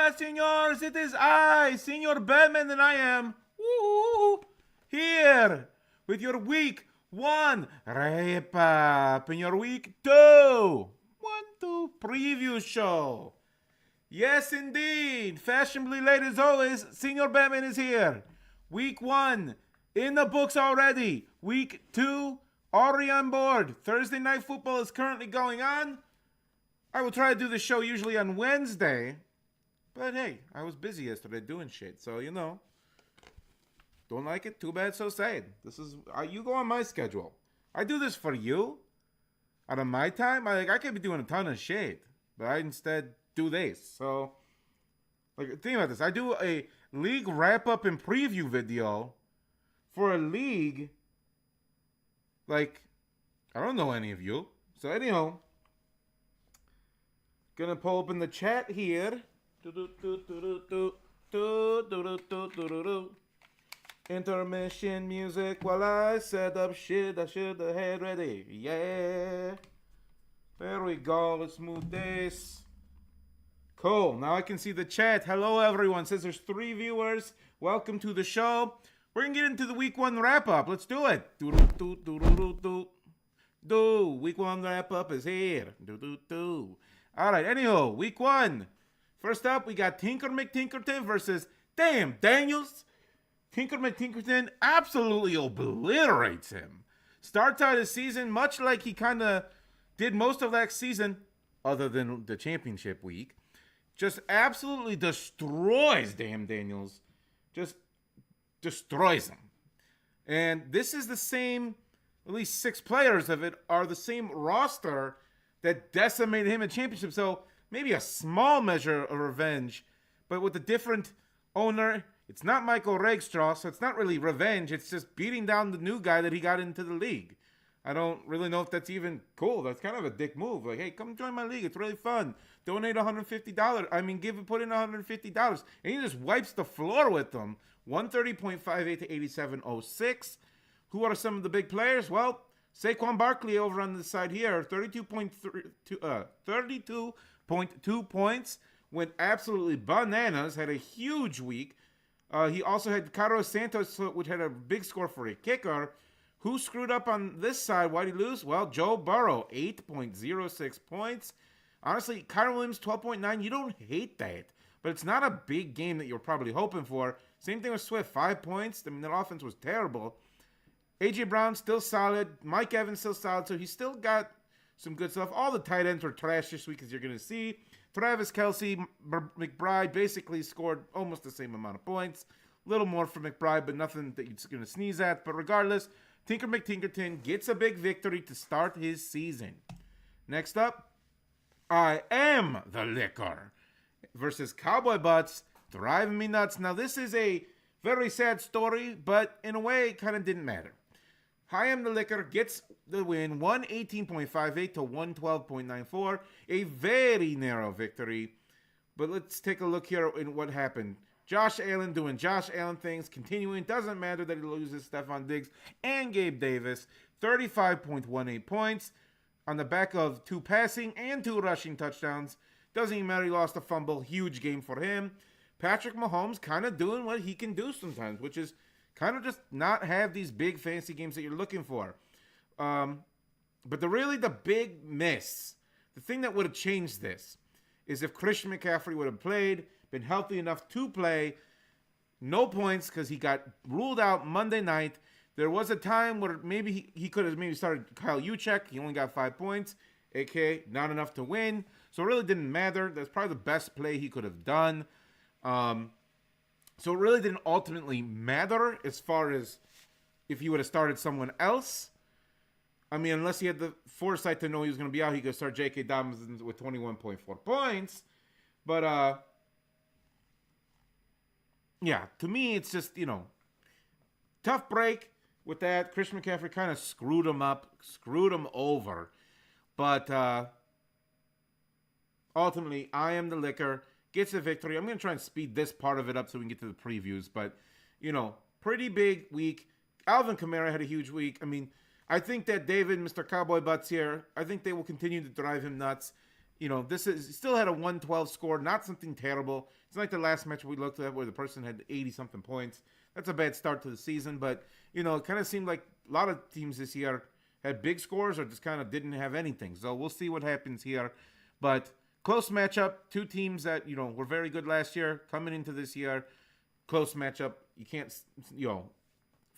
Hola, senors. It is I, Senor Batman, and I am here with your week one wrap up and your week two preview show. Yes, indeed. Fashionably late as always, Senor Batman is here. Week one in the books already. Week two already on board. Thursday night football is currently going on. I will try to do the show usually on Wednesday. But hey, I was busy yesterday doing shit. So, don't like it? Too bad, so sad. This is, you go on my schedule. I do this for you. Out of my time, I could be doing a ton of shit. But I instead do this. So, think about this. I do a league wrap-up and preview video for a league. I don't know any of you. So, anyhow. Gonna pull open the chat here. Intermission music while I set up shit I should have had ready. Yeah. There we go. Let's move this. Cool. Now I can see the chat. Hello, everyone. Says there's 3 viewers. Welcome to the show. We're gonna get into the week 1 wrap up. Let's do it. Week 1 wrap up is here. Alright, anyhow, week 1. First up, we got Tinker McTinkerton versus Damn Daniels. Tinker McTinkerton absolutely obliterates him. Starts out his season much like he kind of did most of last season, other than the championship week. Just absolutely destroys Damn Daniels. Just destroys him. And this is the same, at least 6 players of it are the same roster that decimated him in championship. So maybe a small measure of revenge, but with a different owner. It's not Michael Regstraw, so it's not really revenge. It's just beating down the new guy that he got into the league. I don't really know if that's even cool. That's kind of a dick move. Like, hey, come join my league. It's really fun. Donate $150. Put in $150. And he just wipes the floor with them. 130.58 to 87.06. Who are some of the big players? Well, Saquon Barkley over on the side here, 32.2 points, went absolutely bananas, had a huge week. He also had Carlos Santos, which had a big score for a kicker. Who screwed up on this side? Why did he lose? Well, Joe Burrow, 8.06 points. Honestly, Kyron Williams, 12.9. You don't hate that, but it's not a big game that you're probably hoping for. Same thing with Swift, 5 points. I mean, that offense was terrible. A.J. Brown still solid. Mike Evans still solid. So he's still got some good stuff. All the tight ends were trash this week, as you're going to see. Travis Kelce, McBride basically scored almost the same amount of points. A little more for McBride, but nothing that you're going to sneeze at. But regardless, Tinker McTinkerton gets a big victory to start his season. Next up, I Am the Liquor versus Cowboy Butts, driving me nuts. Now, this is a very sad story, but in a way, it kind of didn't matter. I Am the Liquor gets the win, 118.58 to 112.94. A very narrow victory. But let's take a look here in what happened. Josh Allen doing Josh Allen things, continuing. Doesn't matter that he loses Stephon Diggs and Gabe Davis. 35.18 points on the back of 2 passing and 2 rushing touchdowns. Doesn't even matter, he lost a fumble. Huge game for him. Patrick Mahomes kind of doing what he can do sometimes, which is kind of just not have these big fantasy games that you're looking for. But the big miss, the thing that would have changed this, is if Christian McCaffrey would have played, been healthy enough to play. No points because he got ruled out Monday night. There was a time where maybe he could have maybe started Kyle Juszczyk. He only got 5 points, aka not enough to win. So it really didn't matter. That's probably the best play he could have done. So it really didn't ultimately matter as far as if he would have started someone else. I mean, unless he had the foresight to know he was going to be out, he could start J.K. Dobbins with 21.4 points. But, yeah, to me, it's just, tough break with that. Christian McCaffrey kind of screwed him up, screwed him over. But ultimately, I Am the Liquor gets a victory. I'm going to try and speed this part of it up so we can get to the previews. But, pretty big week. Alvin Kamara had a huge week. I mean, I think that David, Mr. Cowboy Butts here, I think they will continue to drive him nuts. this is still had a 112 score, not something terrible. It's not like the last match we looked at where the person had 80-something points. That's a bad start to the season, but, it kind of seemed like a lot of teams this year had big scores or just kind of didn't have anything. So we'll see what happens here. But close matchup, two teams that, were very good last year coming into this year. Close matchup. You can't,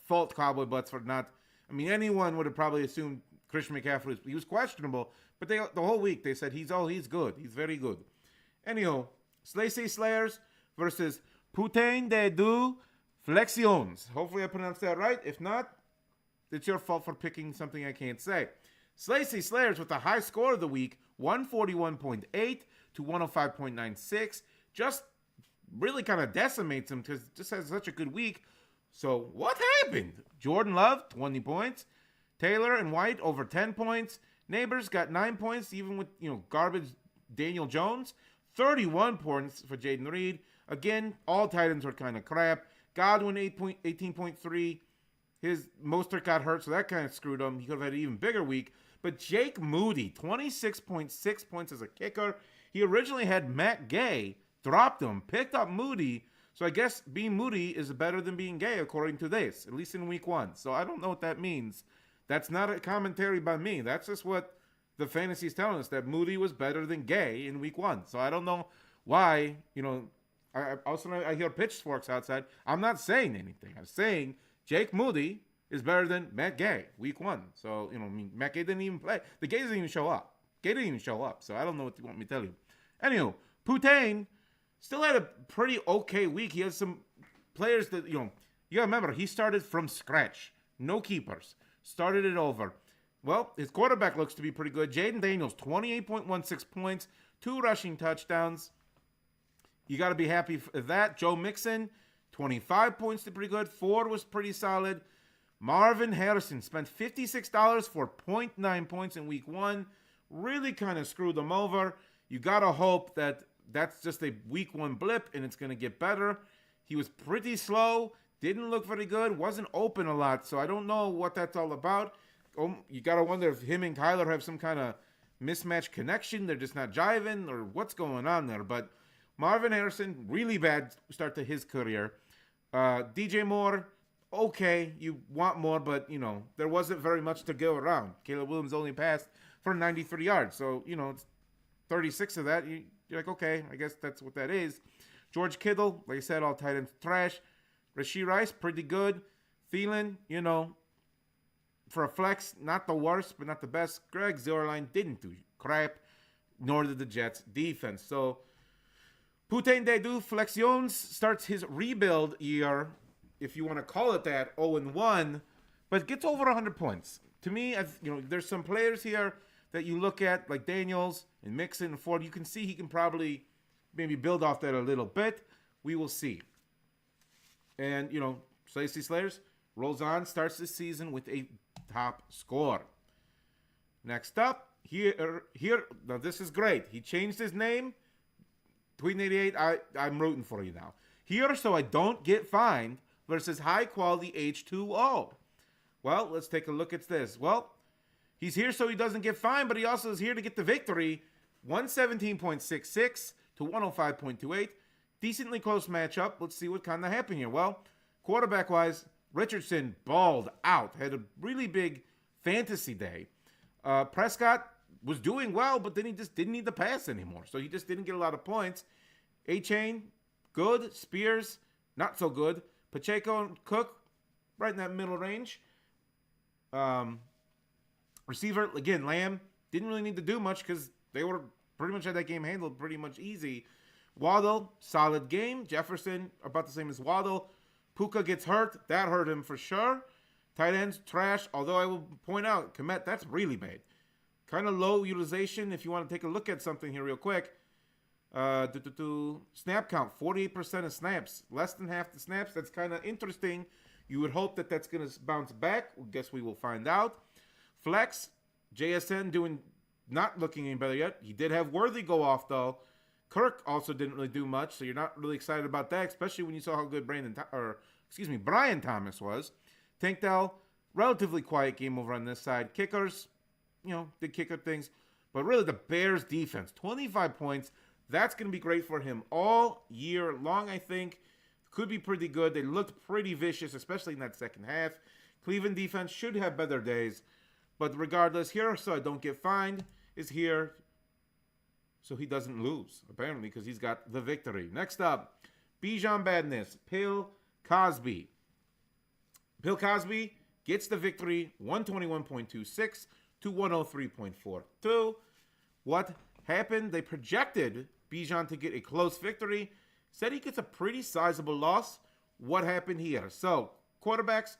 fault Cowboy Butts for not. I mean, anyone would have probably assumed Christian McCaffrey he was questionable, but the whole week they said he's good. He's very good. Anyhow, Slacy Slayers versus Putain de Du Flexions. Hopefully I pronounced that right. If not, it's your fault for picking something I can't say. Slacy Slayers with the high score of the week, 141.8 to 105.96. Just really kind of decimates him because just has such a good week. So what happened? Jordan Love, 20 points. Taylor and White over 10 points. Neighbors got 9 points, even with, garbage Daniel Jones. 31 points for Jaden Reed. Again, all tight ends were kind of crap. Godwin, 18.3. His Mostert got hurt, so that kind of screwed him. He could have had an even bigger week. But Jake Moody, 26.6 points as a kicker. He originally had Matt Gay, dropped him, picked up Moody. So I guess being Moody is better than being Gay, according to this, at least in week 1. So I don't know what that means. That's not a commentary by me. That's just what the fantasy is telling us, that Moody was better than Gay in week 1. So I don't know why, I hear pitchforks outside. I'm not saying anything. I'm saying Jake Moody is better than Matt Gay, week 1. So, Matt Gay didn't even play. The Gay didn't even show up. So I don't know what you want me to tell you. Anywho, Putain still had a pretty okay week. He has some players that, you gotta remember, he started from scratch. No keepers. Started it over. Well, his quarterback looks to be pretty good. Jaden Daniels, 28.16 points, 2 rushing touchdowns. You got to be happy for that. Joe Mixon, 25 points, did pretty good. Ford was pretty solid. Marvin Harrison spent $56 for 0.9 points in week 1. Really kind of screwed them over. You got to hope that that's just a week 1 blip and it's going to get better. He was pretty slow. Didn't look very good. Wasn't open a lot. So I don't know what that's all about. You got to wonder if him and Kyler have some kind of mismatch connection. They're just not jiving or what's going on there. But Marvin Harrison, really bad start to his career. DJ Moore, okay, you want more, but, there wasn't very much to go around. Caleb Williams only passed for 93 yards. So, it's 36 of that. You're like, okay, I guess that's what that is. George Kittle, like I said, all tight ends trash. Rashee Rice, pretty good. Thielen, for a flex, not the worst, but not the best. Greg Zuerlein didn't do crap, nor did the Jets defense. So, Putain de Du Flexions starts his rebuild year, if you want to call it that, 0-1, but gets over 100 points. To me, there's some players here that you look at, like Daniels and Mixon and Ford. You can see he can probably maybe build off that a little bit. We will see. And, Slacy Slayers rolls on, starts this season with a top score. Next up, here, now this is great. He changed his name. Tweet 88, I'm rooting for you now. Here so I don't get fined versus high quality H2O. Well, let's take a look at this. Well, he's here so he doesn't get fined, but he also is here to get the victory. 117.66 to 105.28. Decently close matchup. Let's see what kind of happened here. Well, quarterback-wise, Richardson balled out. Had a really big fantasy day. Prescott was doing well, but then he just didn't need the pass anymore. So he just didn't get a lot of points. A-Chain, good. Spears, not so good. Pacheco and Cook, right in that middle range. Receiver, again, Lamb, didn't really need to do much because they were pretty much had that game handled pretty much easy. Waddle, solid game. Jefferson, about the same as Waddle. Puka gets hurt. That hurt him for sure. Tight ends, trash. Although I will point out, Komet, that's really bad. Kind of low utilization. If you want to take a look at something here real quick. Snap count, 48% of snaps. Less than half the snaps. That's kind of interesting. You would hope that that's going to bounce back. I guess we will find out. Flex, JSN not looking any better yet. He did have Worthy go off, though. Kirk also didn't really do much, so you're not really excited about that, especially when you saw how good Brian Thomas was. Tank Dell, relatively quiet game over on this side. Kickers, did kicker things. But really, the Bears defense, 25 points. That's going to be great for him all year long, I think. Could be pretty good. They looked pretty vicious, especially in that second half. Cleveland defense should have better days. But regardless, here, so I don't get fined, is here so he doesn't lose, apparently, because he's got the victory. Next up, Bijan Badness, Bill Cosby. Bill Cosby gets the victory, 121.26 to 103.42. What happened? They projected Bijan to get a close victory. Said he gets a pretty sizable loss. What happened here? So, quarterbacks,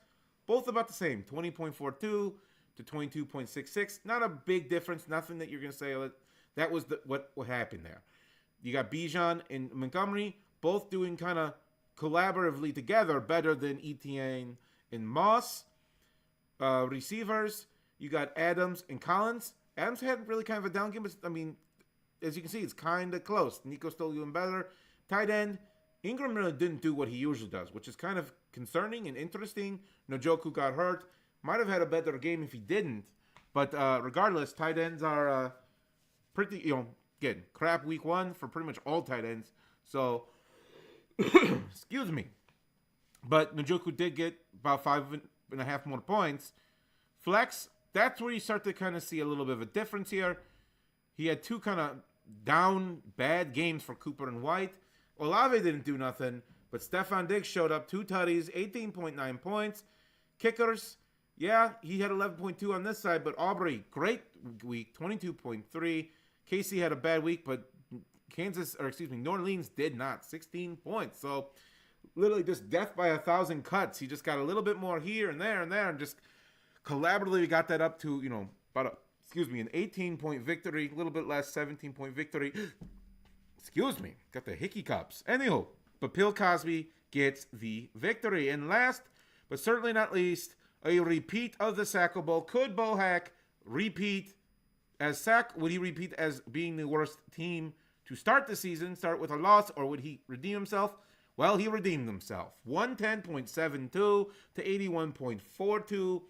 both about the same, 20.42 to 22.66. Not a big difference. Nothing that you're going to say, oh, that was what happened there. You got Bijan and Montgomery both doing kind of collaboratively together better than Etienne and Moss. Receivers, you got Adams and Collins. Adams had really kind of a down game, but I mean, as you can see, it's kind of close. Nico's still doing better. Tight end, Ingram really didn't do what he usually does, which is kind of concerning and interesting. Njoku got hurt. Might have had a better game if he didn't. But regardless, tight ends are pretty, again, crap week one for pretty much all tight ends. So, excuse me. But Njoku did get about 5.5 more points. Flex, that's where you start to kind of see a little bit of a difference here. He had two kind of down bad games for Cooper and White. Olave didn't do nothing, but Stephon Diggs showed up, 2 tutties, 18.9 points. Kickers, yeah, he had 11.2 on this side, but Aubrey, great week, 22.3. Casey had a bad week, but New Orleans did not, 16 points. So literally just death by 1,000 cuts. He just got a little bit more here and there, and just collaboratively got that up to, about an 18-point victory, a little bit less, 17-point victory. Excuse me, got the hickey cups. Anywho, but Bill Cosby gets the victory. And last, but certainly not least, a repeat of the Sacco Bowl. Could Bohack repeat as Sack? Would he repeat as being the worst team to start the season, start with a loss, or would he redeem himself? Well, he redeemed himself. 110.72 to 81.42.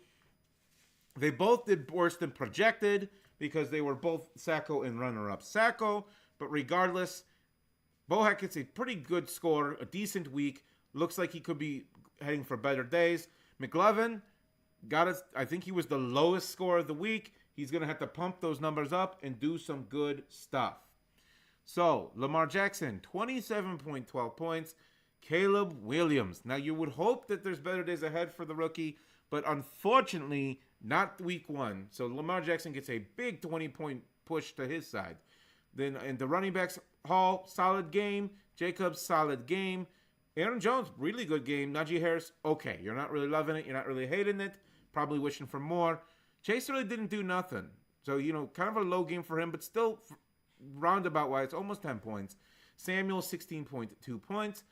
They both did worse than projected because they were both Sacco and runner-up Sacco. But regardless, Bohack gets a pretty good score, a decent week. Looks like he could be heading for better days. McLovin got us. I think he was the lowest score of the week. He's going to have to pump those numbers up and do some good stuff. So, Lamar Jackson, 27.12 points. Caleb Williams. Now, you would hope that there's better days ahead for the rookie, but unfortunately, not week one. So, Lamar Jackson gets a big 20-point push to his side. Then in the running backs hall, solid game. Jacobs, solid game. Aaron Jones, really good game. Najee Harris, okay. You're not really loving it. You're not really hating it. Probably wishing for more. Chase really didn't do nothing. So, kind of a low game for him, but still roundabout-wise, almost 10 points. Samuel, 16.2 points.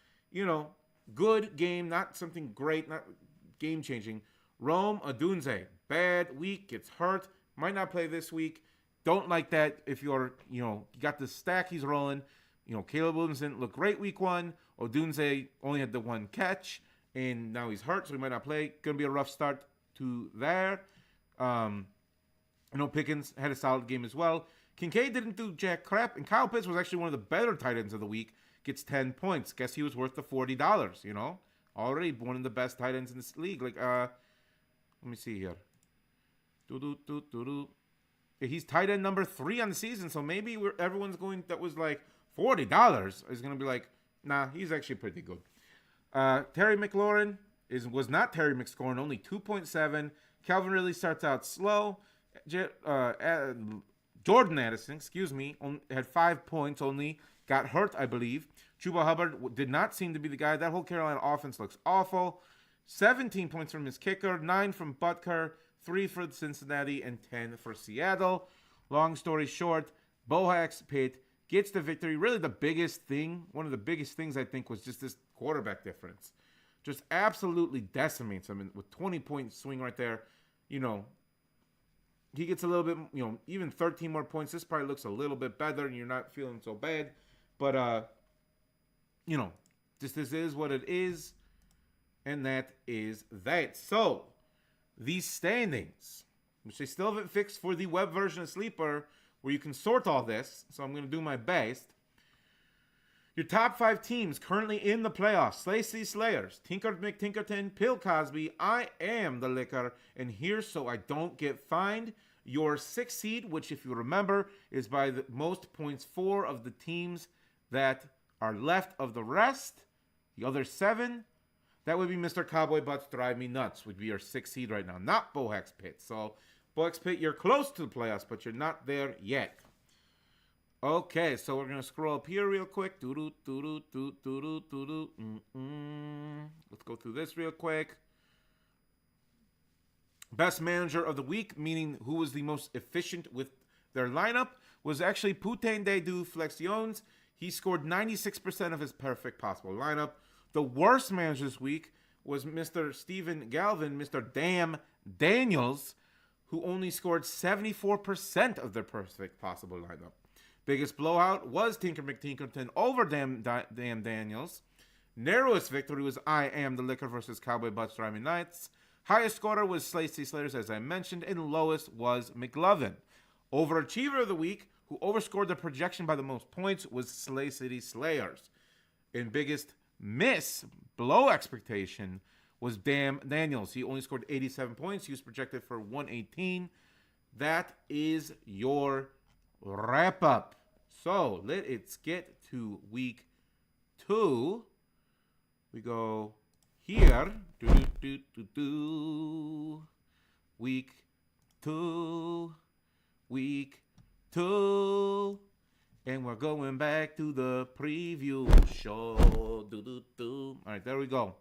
Good game. Not something great. Not game-changing. Rome Odunze, bad week. Gets hurt. Might not play this week. Don't like that if you're, you got the stack he's rolling. Caleb Williams didn't look great week one. Odunze only had the one catch, and now he's hurt, so he might not play. Going to be a rough start to there. Pickens had a solid game as well. Kincaid didn't do jack crap, and Kyle Pitts was actually one of the better tight ends of the week. Gets 10 points. Guess he was worth the $40, Already one of the best tight ends in this league. Let me see here. He's tight end number 3 on the season, so maybe everyone's going that was like $40 is going to be like, nah, he's actually pretty good. Terry McLaurin was not Terry McScoring, only 2.7. Calvin really starts out slow. Jordan Addison, had 5 points only. Got hurt, I believe. Chuba Hubbard did not seem to be the guy. That whole Carolina offense looks awful. 17 points from his kicker, 9 from Butker, 3 for Cincinnati, and 10 for Seattle. Long story short, Bohack's Pitt gets the victory. Really the biggest thing, one of the biggest things I think was just this quarterback difference. Just absolutely decimates him with 20-point swing right there. He gets a little bit, even 13 more points. This probably looks a little bit better and you're not feeling so bad. But, this is what it is. And that is that. So, these standings, which they still haven't fixed for the web version of Sleeper, where you can sort all this. So I'm going to do my best. Your top 5 teams currently in the playoffs: Slacy Slayers, Tinker McTinkerton, Pill Cosby, I Am the Liquor, and Here So I Don't Get Fined. Your 6th seed, which if you remember, is by the most points 4 of the teams that are left of the rest. The other 7, that would be Mr. Cowboy Butts Drive Me Nuts, would be your 6th seed right now, not Bohex Pit. So, Bohex Pit, you're close to the playoffs, but you're not there yet. Okay, so we're going to scroll up here real quick. Let's go through this real quick. Best manager of the week, meaning who was the most efficient with their lineup, was actually Putain de du Flexions. He scored 96% of his perfect possible lineup. The worst manager this week was Mr. Steven Galvin, Mr. Damn Daniels, who only scored 74% of their perfect possible lineup. Biggest blowout was Tinker McTinkerton over Damn Daniels. Narrowest victory was I Am the Liquor versus Cowboy Butts Drive Me Nuts. Highest scorer was Slacy Slayers, as I mentioned, and lowest was McLovin. Overachiever of the week, who overscored the projection by the most points, was Slay City Slayers. And biggest miss, below expectation, was Damn Daniels. He only scored 87 points. He was projected for 118. That is your wrap up. So let's get to week 2. We go here. Week 2. Week 2. And we're going back to the preview show. All right, there we go.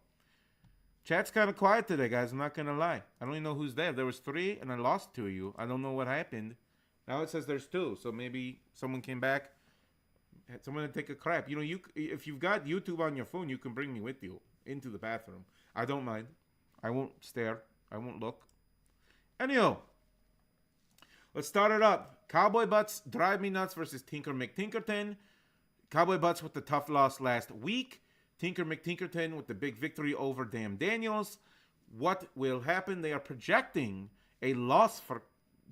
Chat's kind of quiet today, guys. I'm not going to lie. I don't even know who's there. There was 3, and I lost 2 of you. I don't know what happened. Now it says there's 2, so maybe someone came back. Someone to take a crap. You know, if you've got YouTube on your phone, you can bring me with you into the bathroom. I don't mind. I won't stare. I won't look. Anyhow, let's start it up. Cowboy Butts Drive Me Nuts versus Tinker McTinkerton. Cowboy Butts with the tough loss last week. Tinker McTinkerton with the big victory over Damn Daniels. What will happen? They are projecting a loss for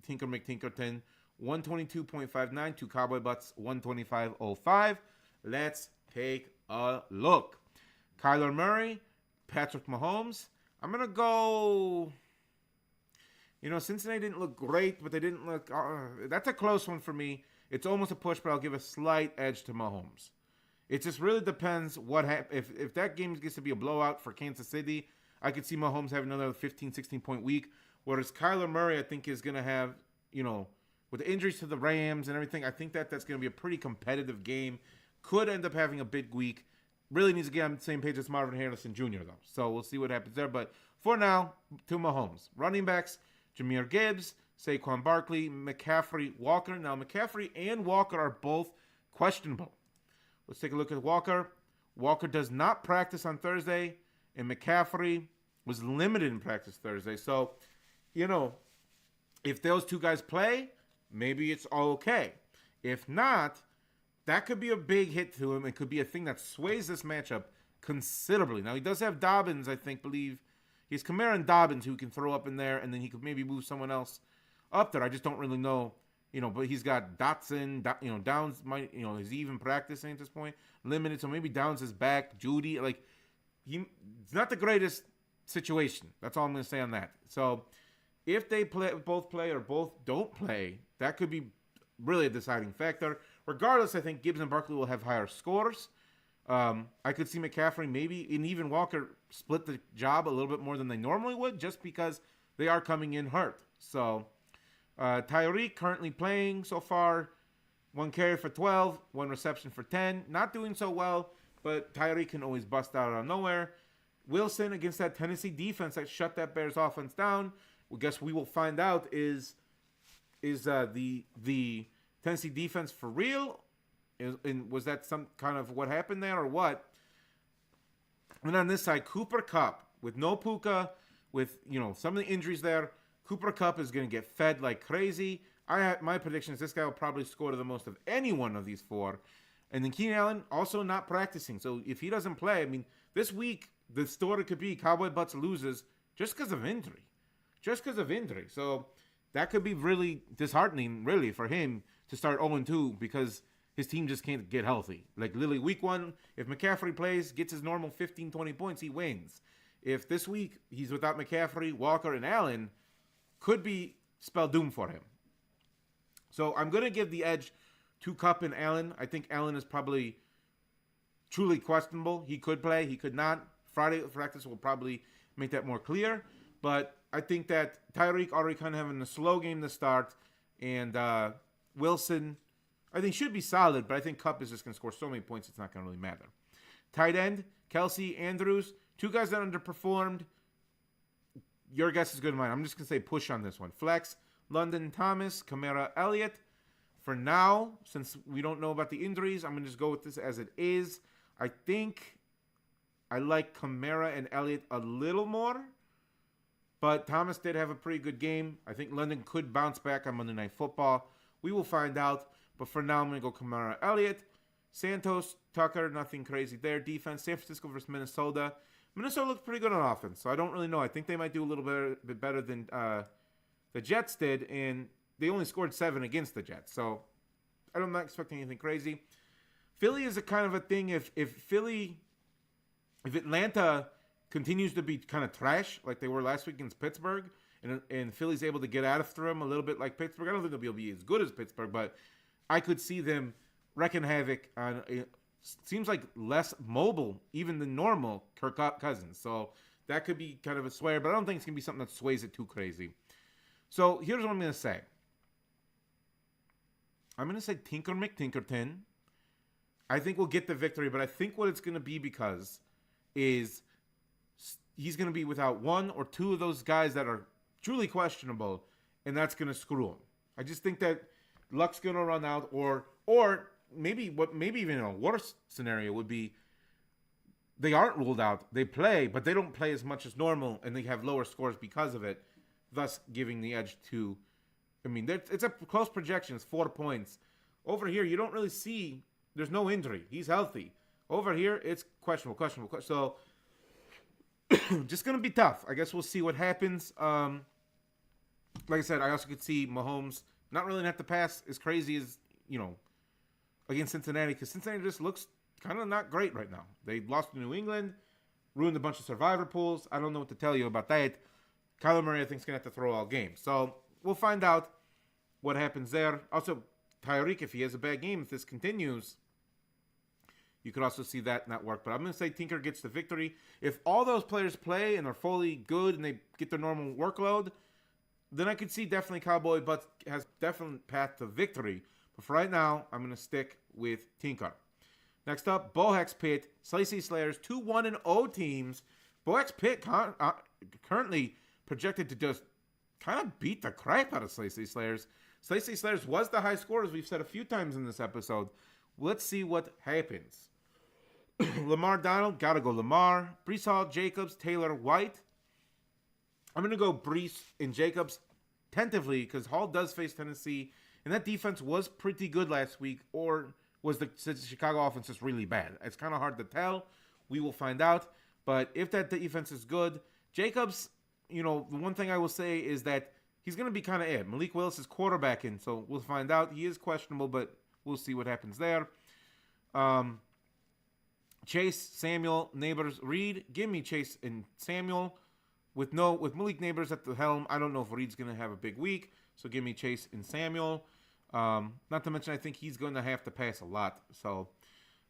Tinker McTinkerton, 122.59 to Cowboy Butts 125.05. Let's take a look. Kyler Murray, Patrick Mahomes. I'm going to go... You know, Cincinnati didn't look great, but they didn't look... that's a close one for me. It's almost a push, but I'll give a slight edge to Mahomes. It just really depends what happens. If that game gets to be a blowout for Kansas City, I could see Mahomes having another 15, 16-point week. Whereas Kyler Murray, I think, is going to have, you know, with the injuries to the Rams and everything, I think that's going to be a pretty competitive game. Could end up having a big week. Really needs to get on the same page as Marvin Harrison Jr., though. So we'll see what happens there. But for now, to Mahomes. Running backs, Jahmyr Gibbs, Saquon Barkley, McCaffrey, Walker. Now, McCaffrey and Walker are both questionable. Let's take a look at Walker. Walker does not practice on Thursday, and McCaffrey was limited in practice Thursday. So, you know, if those two guys play, maybe it's all okay. If not, that could be a big hit to him. It could be a thing that sways this matchup considerably. Now, he does have Dobbins, I believe. He's Kamara and Dobbins who can throw up in there, and then he could maybe move someone else up there. I just don't really know, you know, but he's got Dotson, you know, Downs might, you know, is he even practicing at this point? Limited, so maybe Downs is back. Judy, like, it's not the greatest situation. That's all I'm going to say on that. So, if they both play or both don't play, that could be really a deciding factor. Regardless, I think Gibbs and Barkley will have higher scores. I could see McCaffrey maybe, and even Walker, split the job a little bit more than they normally would, just because they are coming in hurt. So, Tyreek currently playing so far, 1 carry for 12, 1 reception for 10. Not doing so well, but Tyreek can always bust out of nowhere. Wilson against that Tennessee defense that shut that Bears offense down. Well, guess we will find out is the Tennessee defense for real? Was that some kind of what happened there or what? And on this side, Cooper Kupp with no Puka, with, you know, some of the injuries there. Cooper Kupp is going to get fed like crazy. My prediction is this guy will probably score the most of any one of these 4. And then Keenan Allen also not practicing. So if he doesn't play, I mean, this week the story could be Cowboy Butts loses just because of injury. Just because of injury. So that could be really disheartening, really, for him to start 0-2 because his team just can't get healthy. Like, literally, week 1, if McCaffrey plays, gets his normal 15, 20 points, he wins. If this week he's without McCaffrey, Walker, and Allen, could be spell doom for him. So I'm going to give the edge to Kupp and Allen. I think Allen is probably truly questionable. He could play, he could not. Friday practice will probably make that more clear. But I think that Tyreek already kind of having a slow game to start. And Wilson, I think, should be solid. But I think Kupp is just going to score so many points, it's not going to really matter. Tight end, Kelsey, Andrews. 2 guys that underperformed. Your guess is good as mine. I'm just going to say push on this one. Flex, London, Thomas, Kamara, Elliott. For now, since we don't know about the injuries, I'm going to just go with this as it is. I think I like Kamara and Elliott a little more. But Thomas did have a pretty good game. I think London could bounce back on Monday Night Football. We will find out. But for now, I'm going to go Kamara, Elliott. Santos, Tucker, nothing crazy there. Defense, San Francisco versus Minnesota. Minnesota looked pretty good on offense, so I don't really know. I think they might do a little bit better than the Jets did, and they only scored 7 against the Jets. So I'm not expecting anything crazy. Philly is a kind of a thing. If Atlanta continues to be kind of trash like they were last week against Pittsburgh, and Philly's able to get after them a little bit like Pittsburgh, I don't think they'll be able to be as good as Pittsburgh, but I could see them wrecking havoc on. Seems like less mobile even than normal Kirk Cousins. So that could be kind of a swear, but I don't think it's going to be something that sways it too crazy. So here's what I'm going to say. I'm going to say Tinker McTinkerton. I think we'll get the victory, but I think what it's going to be because is he's going to be without 1 or 2 of those guys that are truly questionable, and that's going to screw him. I just think that luck's going to run out, or maybe even a worse scenario would be they aren't ruled out. They play, but they don't play as much as normal, and they have lower scores because of it, thus giving the edge to. I mean, it's a close projection. It's 4 points. Over here, you don't really see. There's no injury. He's healthy. Over here, it's questionable. So, just going to be tough. I guess we'll see what happens. Like I said, I also could see Mahomes not really have to pass as crazy as, against Cincinnati, because Cincinnati just looks kind of not great right now. They lost to New England, ruined a bunch of survivor pools. I don't know what to tell you about that. Kyler Murray, I think, is going to have to throw all game. So we'll find out what happens there. Also, Tyreek, if he has a bad game, if this continues, you could also see that not work. But I'm going to say Tinker gets the victory. If all those players play and are fully good and they get their normal workload, then I could see definitely Cowboy, but has definite path to victory. But for right now, I'm going to stick with Tinker. Next up, Bohex Pitt, Slicey Slayers, 2-1-0 teams. Bohex Pitt currently projected to just kind of beat the crap out of Slicey Slayers. Slicey Slayers was the high scorer, as we've said a few times in this episode. Let's see what happens. Lamar Donald, gotta go Lamar. Breece Hall, Jacobs, Taylor, White. I'm going to go Breece and Jacobs tentatively because Hall does face Tennessee. And that defense was pretty good last week, or was the Chicago offense just really bad? It's kind of hard to tell. We will find out. But if that defense is good, Jacobs, the one thing I will say is that he's going to be kind of it. Malik Willis is quarterbacking, so we'll find out. He is questionable, but we'll see what happens there. Chase, Samuel, Neighbors, Reed. Give me Chase and Samuel. With Malik Neighbors at the helm, I don't know if Reed's going to have a big week. So give me Chase and Samuel. Not to mention, I think he's going to have to pass a lot. So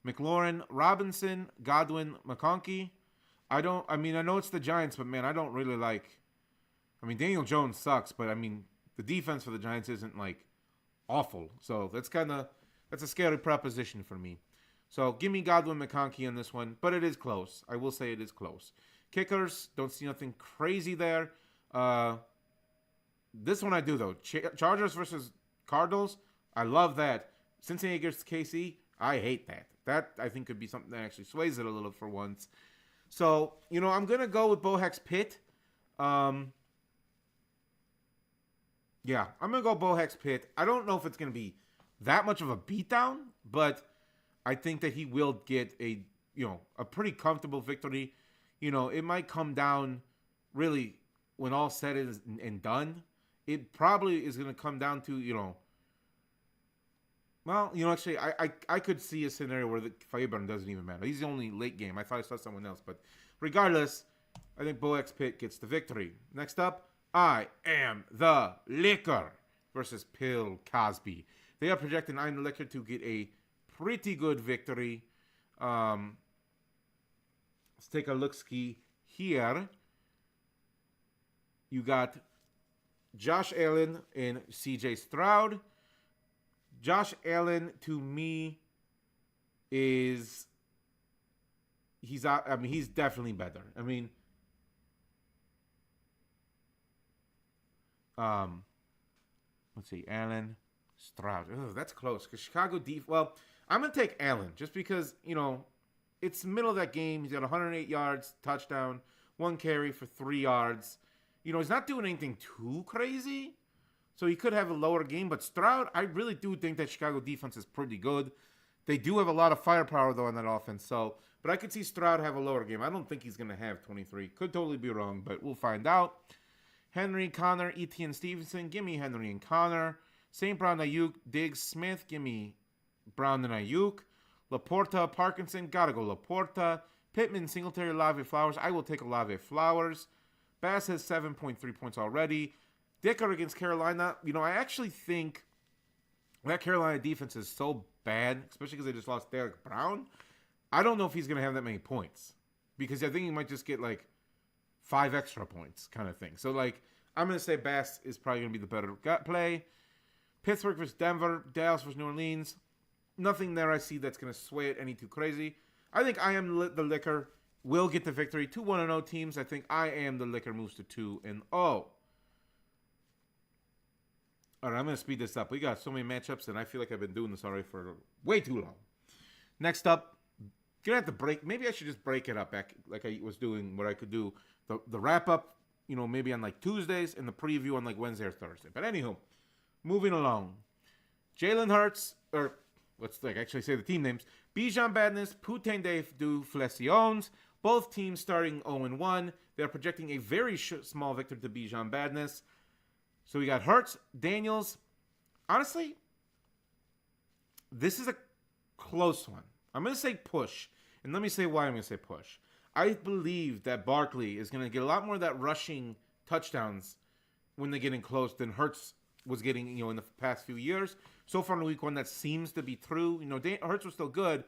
McLaurin, Robinson, Godwin, McConkey. I know it's the Giants, but man, I don't really like. Daniel Jones sucks, but the defense for the Giants isn't awful. So that's a scary proposition for me. So give me Godwin, McConkey on this one, but it is close. I will say it is close. Kickers, don't see nothing crazy there. This one I do, though. Chargers versus Cardinals, I love that. Cincinnati against KC, I hate that. That, I think, could be something that actually sways it a little for once. So, I'm going to go with Bohex Pitt. I'm going to go Bohex Pitt. I don't know if it's going to be that much of a beatdown, but I think that he will get a pretty comfortable victory. It might come down really when all said and done it probably is going to come down to, well, actually, I could see a scenario where the Fairburn doesn't even matter. He's the only late game. I thought I saw someone else, but regardless, I think Boex Pitt gets the victory. Next up, I Am the Liquor versus Bill Cosby. They are projecting I Am the Liquor to get a pretty good victory. Let's take a look-ski here. You got Josh Allen and CJ Stroud. Josh Allen, to me, he's definitely better. Let's see, Allen, Stroud. Oh, that's close. Because Chicago well, I'm going to take Allen just because, it's middle of that game. He's got 108 yards, touchdown, 1 carry for 3 yards. He's not doing anything too crazy. So he could have a lower game. But Stroud, I really do think that Chicago defense is pretty good. They do have a lot of firepower, though, on that offense. But I could see Stroud have a lower game. I don't think he's going to have 23. Could totally be wrong, but we'll find out. Henry, Connor, Etienne Stevenson. Give me Henry and Connor. St. Brown, Ayuk, Diggs, Smith. Give me Brown and Ayuk. Laporta, Parkinson. Gotta go Laporta. Pittman, Singletary, Olave, Flowers. I will take Olave, Flowers. Bass has 7.3 points already. Dicker against Carolina. I actually think that Carolina defense is so bad, especially because they just lost Derek Brown. I don't know if he's going to have that many points because I think he might just get 5 extra points kind of thing. So, I'm going to say Bass is probably going to be the better play. Pittsburgh versus Denver. Dallas versus New Orleans. Nothing there I see that's going to sway it any too crazy. I think I Am the Liquor will get the victory. 2 1-0 teams. I think I Am the Liquor moves to 2-0. All right, I'm going to speed this up. We got so many matchups, and I feel like I've been doing this already for way too long. Next up, going to have to break. Maybe I should just break it up back like I was doing what I could do. The wrap-up, maybe on Tuesdays, and the preview on Wednesday or Thursday. But anywho, moving along. Jalen Hurts, or let's actually say the team names. Bijan Badness, Putain du Flessions. Both teams starting 0-1. They're projecting a very small victory to Bijan Badness. So we got Hurts, Daniels. Honestly, this is a close one. I'm going to say push. And let me say why I'm going to say push. I believe that Barkley is going to get a lot more of that rushing touchdowns when they get in close than Hurts was getting, in the past few years. So far in week 1, that seems to be true. Hurts was still good.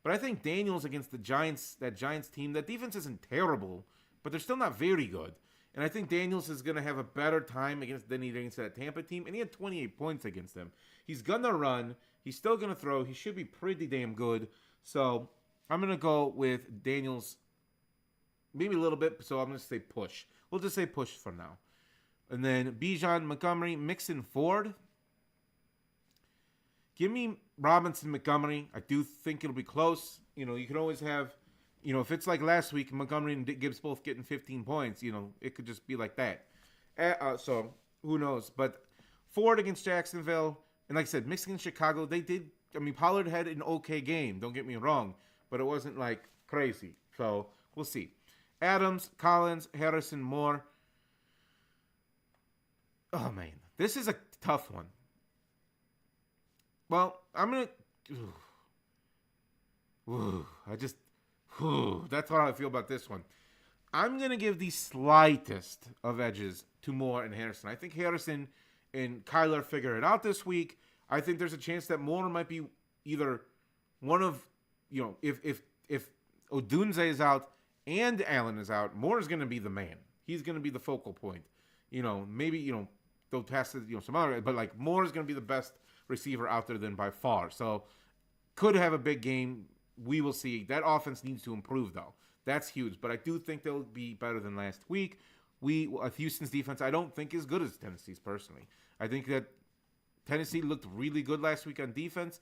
But I think Daniels against the Giants, that Giants team, that defense isn't terrible, but they're still not very good. And I think Daniels is going to have a better time than he did against that Tampa team. And he had 28 points against them. He's going to run. He's still going to throw. He should be pretty damn good. So I'm going to go with Daniels maybe a little bit. So I'm going to say push. We'll just say push for now. And then Bijan, Montgomery, Mixon, Ford. Give me Robinson, Montgomery. I do think it'll be close. You can always have... if it's like last week, Montgomery and Gibbs both getting 15 points, it could just be like that. So, who knows? But Ford against Jacksonville, and like I said, Mixon against Chicago, they did, Pollard had an okay game, don't get me wrong, but it wasn't, crazy. So, we'll see. Adams, Collins, Harrison, Moore. Oh, man. This is a tough one. Well, I'm going to... that's how I feel about this one. I'm going to give the slightest of edges to Moore and Harrison. I think Harrison and Kyler figure it out this week. I think there's a chance that Moore might be either one of, if Odunze is out and Allen is out, Moore is going to be the man. He's going to be the focal point. Maybe, they'll pass it, some other, but Moore is going to be the best receiver out there than by far. So could have a big game. We will see. That offense needs to improve, though. That's huge. But I do think they'll be better than last week. Houston's defense, I don't think is good as Tennessee's personally. I think that Tennessee looked really good last week on defense.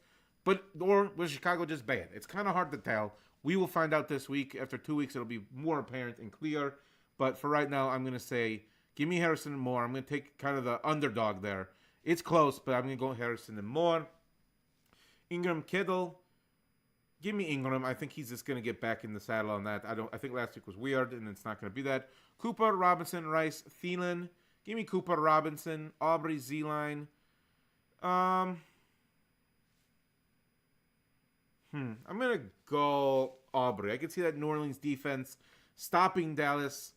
Or was Chicago just bad? It's kind of hard to tell. We will find out this week. After 2 weeks, it'll be more apparent and clear. But for right now, I'm going to say, give me Harrison and Moore. I'm going to take kind of the underdog there. It's close, but I'm going to go Harrison and Moore. Ingram, Kittle. Give me Ingram. I think he's just going to get back in the saddle on that. I think last week was weird, and it's not going to be that. Cooper, Robinson, Rice, Thielen. Give me Cooper Robinson, Aubrey Z-line. I'm going to go Aubrey. I can see that New Orleans defense stopping Dallas,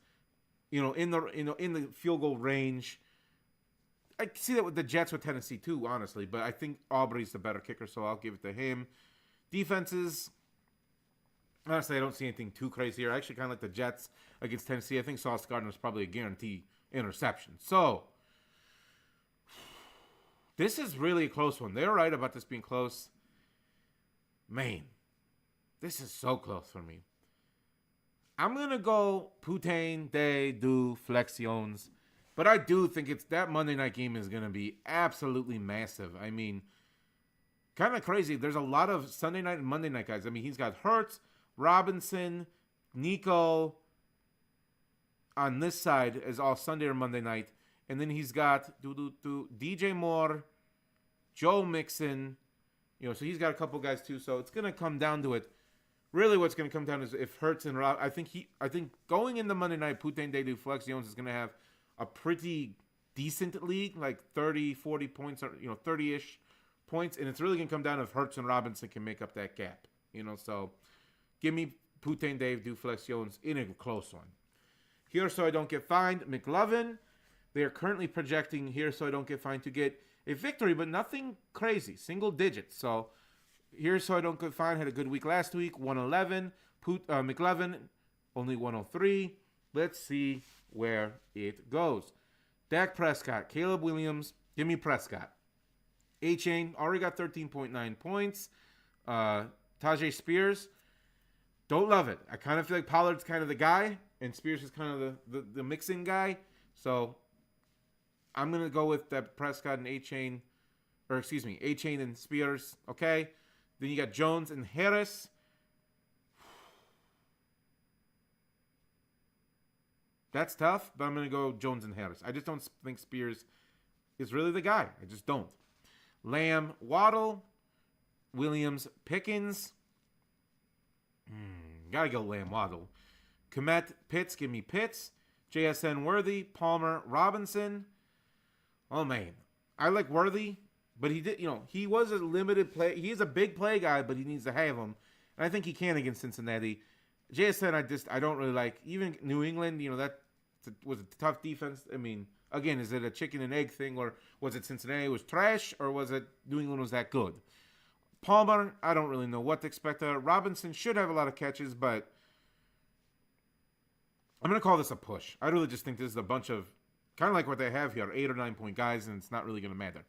in the field goal range. I can see that with the Jets with Tennessee too, honestly, but I think Aubrey's the better kicker, so I'll give it to him. Defenses, honestly, I don't see anything too crazy here. I actually kind of like the Jets against Tennessee. I think Sauce Gardner's probably a guarantee interception. So, this is really a close one. They're right about this being close. Man, this is so close for me. I'm going to go Putain de du Flexions. But I do think that Monday night game is going to be absolutely massive. I mean, kind of crazy. There's a lot of Sunday night and Monday night guys. I mean, he's got Hurts, Robinson, Nico on this side is all Sunday or Monday night. And then he's got DJ Moore, Joe Mixon. So he's got a couple guys too. So it's going to come down to it. Really what's going to come down is if Hurts and Rob. I think going into Monday night, Putain de du Flexions is going to have a pretty decent league, like 30, 40 points, or 30-ish points, and it's really going to come down to if Hurts and Robinson can make up that gap. So give me Putain de du Flexions in a close one. Here So I Don't Get Fined, McLovin. They are currently projecting Here So I Don't Get Fined to get a victory, but nothing crazy, single digits. So Here So I Don't Get Fined had a good week last week, 111. McLovin, only 103. Let's see where it goes. Dak Prescott, Caleb Williams, give me Prescott. A-Chain already got 13.9 points. Tajay Spears, don't love it. I kind of feel like Pollard's kind of the guy, and Spears is kind of the mixing guy. So I'm going to go with that Prescott and A-Chain, A-Chain and Spears, okay? Then you got Jones and Harris. That's tough, but I'm going to go Jones and Harris. I just don't think Spears is really the guy. I just don't. Lamb, Waddle, Williams, Pickens. Gotta go Lamb, Waddle. Komet, Pitts, give me Pitts. JSN, Worthy, Palmer, Robinson. Oh, man. I like Worthy, but he was a limited play. He is a big play guy, but he needs to have him. And I think he can against Cincinnati. JSN, I don't really like. Even New England, that was a tough defense. I mean, again, is it a chicken and egg thing, or was it Cincinnati was trash, or was it New England was that good? Palmer, I don't really know what to expect. Robinson should have a lot of catches, but I'm going to call this a push. I really just think this is a bunch of, kind of like what they have here, 8 or 9 point guys, and it's not really going to matter.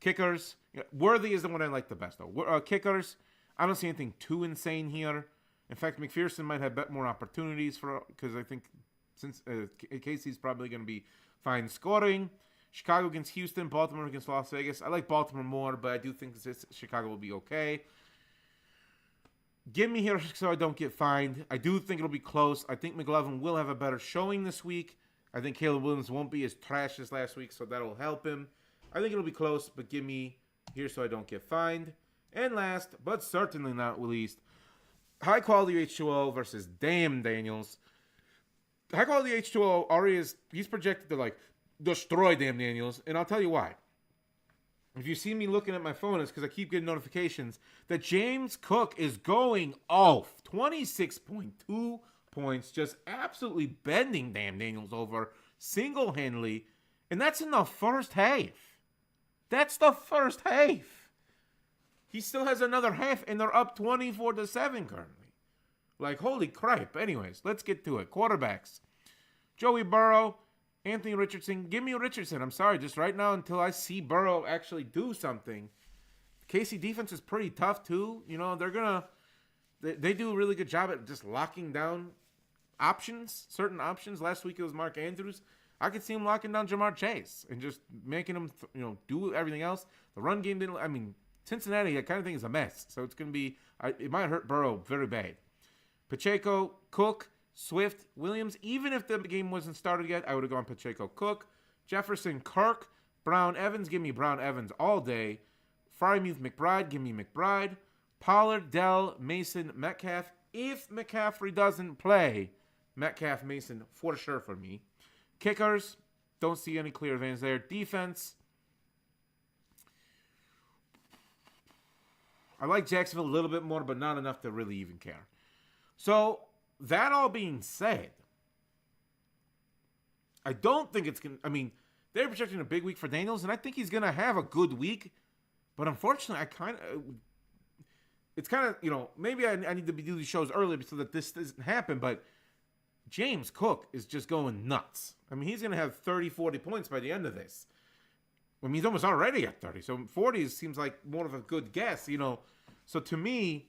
Kickers, Worthy is the one I like the best, though. Kickers, I don't see anything too insane here. In fact, McPherson might have more opportunities because I think since Casey's probably going to be fine scoring. Chicago against Houston, Baltimore against Las Vegas. I like Baltimore more, but I do think Chicago will be okay. Give me Here So I Don't Get Fined. I do think it'll be close. I think McLovin will have a better showing this week. I think Caleb Williams won't be as trash as last week, so that'll help him. I think it'll be close, but give me Here So I Don't Get Fined. And last, but certainly not least, high quality H2O versus Damn Daniels. High quality H2O already he's projected to destroy Damn Daniels, and I'll tell you why. If you see me looking at my phone, it's because I keep getting notifications that James Cook is going off. 26.2 points, just absolutely bending Damn Daniels over single-handedly, and that's in the first half. That's the first half. He still has another half, and they're up 24-7 currently. Holy crap. Anyways, let's get to it. Quarterbacks. Joey Burrow, Anthony Richardson. Give me Richardson. I'm sorry, just right now until I see Burrow actually do something. KC defense is pretty tough, too. They do a really good job at just locking down certain options. Last week it was Mark Andrews. I could see him locking down Jamar Chase and just making him, do everything else. The run game didn't, Cincinnati, I kind of think is a mess. So it's going to be, it might hurt Burrow very bad. Pacheco, Cook, Swift, Williams. Even if the game wasn't started yet, I would have gone Pacheco, Cook, Jefferson, Kirk, Brown, Evans. Give me Brown, Evans all day. Freiermuth, McBride. Give me McBride. Pollard, Dell, Mason, Metcalf. If McCaffrey doesn't play, Metcalf, Mason for sure for me. Kickers, Don't see any clear advantage there. Defense, I like Jacksonville a little bit more, but not enough to really even care. So, that all being said, I don't think it's going to... I mean, they're projecting a big week for Daniels, and I think he's going to have a good week. But unfortunately, I kind of... It's kind of, you know, maybe I need to do these shows earlier so that this doesn't happen, but James Cook is just going nuts. I mean, he's going to have 30, 40 points by the end of this. I mean, he's almost already at 30, so 40 seems like more of a good guess, you know. So to me,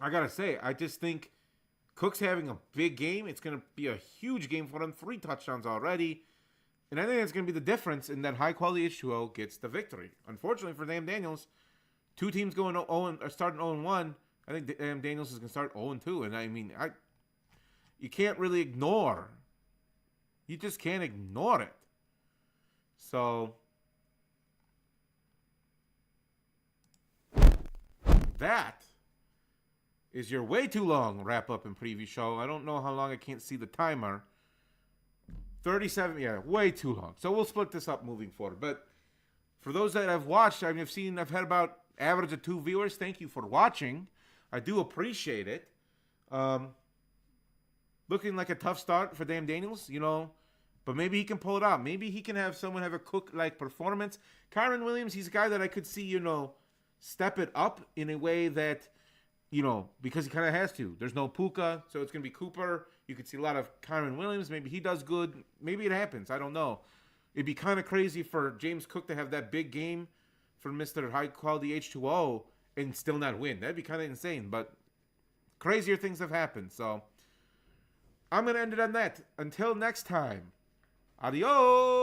I got to say, I just think Cook's having a big game. It's going to be a huge game for him. 3 touchdowns already. And I think that's going to be the difference in that high-quality H2O gets the victory. Unfortunately for Dan Daniels, 2 teams going 0 or starting 0-1. I think Dan Daniels is going to start 0-2. And I mean, you can't really ignore. You just can't ignore it. So that is your way too long wrap-up and preview show. I don't know how long. I can't see the timer. 37, yeah, way too long. So we'll split this up moving forward. But for those that have watched, I mean, I've had about average of 2 viewers. Thank you for watching. I do appreciate it. Looking like a tough start for Dan Daniels, you know, but maybe he can pull it out. Maybe he can have someone have a Cook-like performance. Kyron Williams, he's a guy that I could see, you know, step it up in a way that, you know, because he kind of has to. There's no Puka, so it's going to be Cooper. You could see a lot of Kyron Williams. Maybe he does good. Maybe it happens. I don't know. It'd be kind of crazy for James Cook to have that big game for Mr. High-Quality H2O and still not win. That'd be kind of insane, but crazier things have happened. So I'm going to end it on that. Until next time, adios!